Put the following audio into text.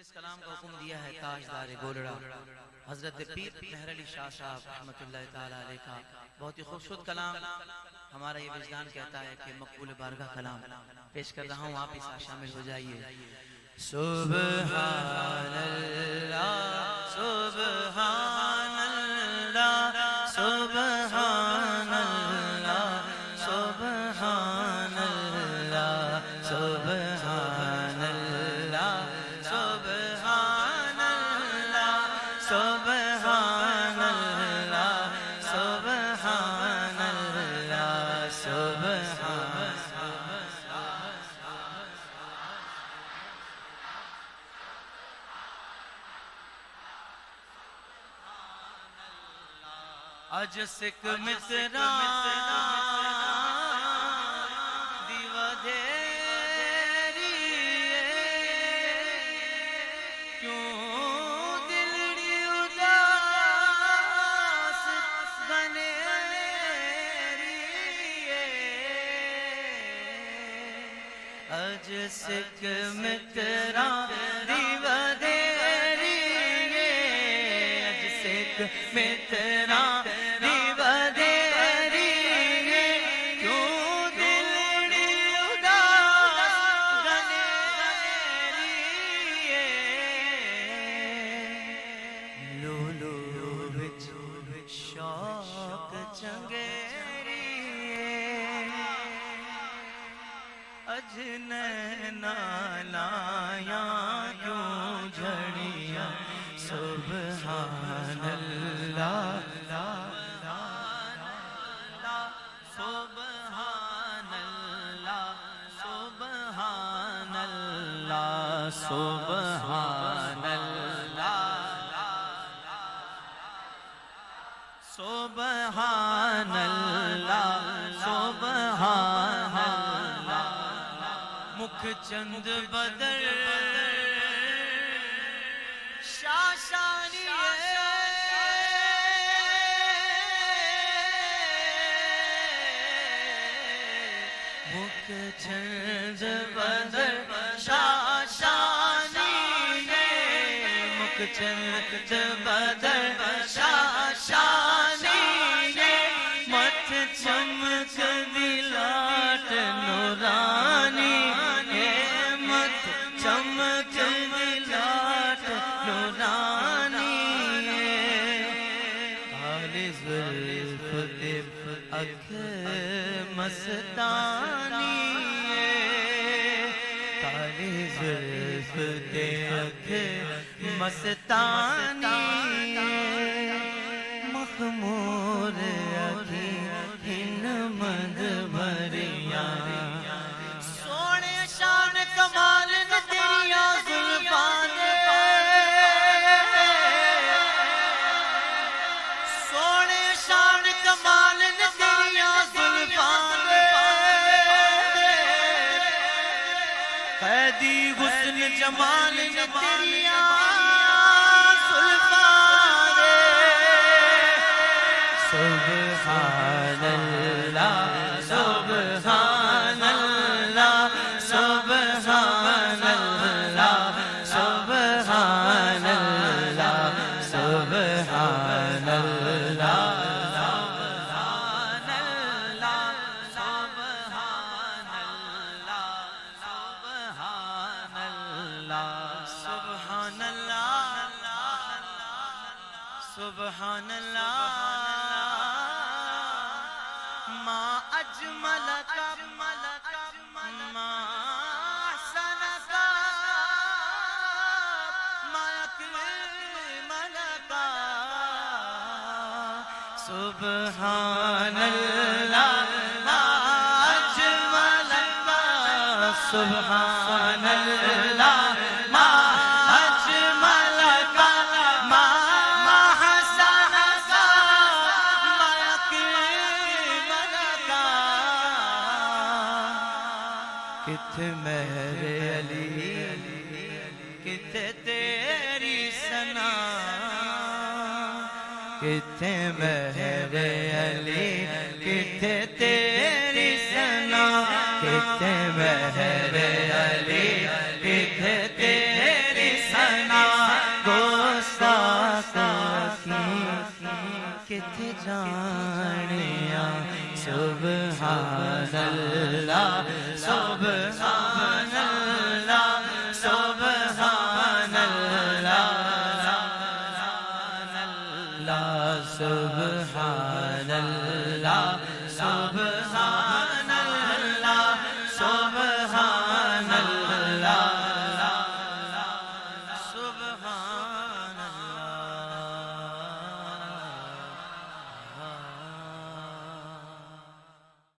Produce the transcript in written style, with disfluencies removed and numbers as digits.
جس کلام کا حکم دیا ہے تاجدار گولڑا حضرت پیر مہر علی شاہ صاحب رحمت اللہ تعالی علیہ کا بہت ہی خوبصورت کلام ہمارا یہ وجدان کہتا ہے کہ مقبول بارگاہ کلام پیش کر رہا ہوں، آپ اس میں شامل ہو جائیے۔ سبحان اللہ سبحان اللہ سبحان اللہ سبحان اللہ سبحان اللہ سبحان اللہ سبحان اللہ سبحان اللہ سبحان اج سکھ مترا دیو دھیری کیوں دلڑی اداس بنیری اج سکھ مترا دیو دھیری اج سکھ مترا سبحان اللہ سبحان اللہ سبحان اللہ سبحان اللہ سبحان اللہ سبحان اللہ مکھ چند بدر شاشانی مکھ چند بدر شاشانی مکھ چند بدر شاشانی مت چمک دلاٹ نورانی مت چمک دلاٹ نورانی کالی زلف تب اکھ مستانی کالی زلف تب اکھ مستانی مخمور اکھی ہن مد بھریاں سونے شان کمال نے تیریاں زلفاں سونے شان کمال نے تیریاں زلفاں قیدی حسن جمال نے تیریاں سبحان اللہ سبحان اللہ سبحان اللہ سبحان اللہ سبحان اللہ سبحان اللہ ما اجملک ما احسنک ما اکملک سبحان اللہ ما اجملک سبحان اللہ ما اجملک ما کتھے مہر علی کتھے تیری ثنا کتھے مہر علی کتھے تیری ثنا کتھے مہر علی کتھے تیری ثنا سبحان اللہ سبحان اللہ سبحان اللہ سبحان اللہ سبحان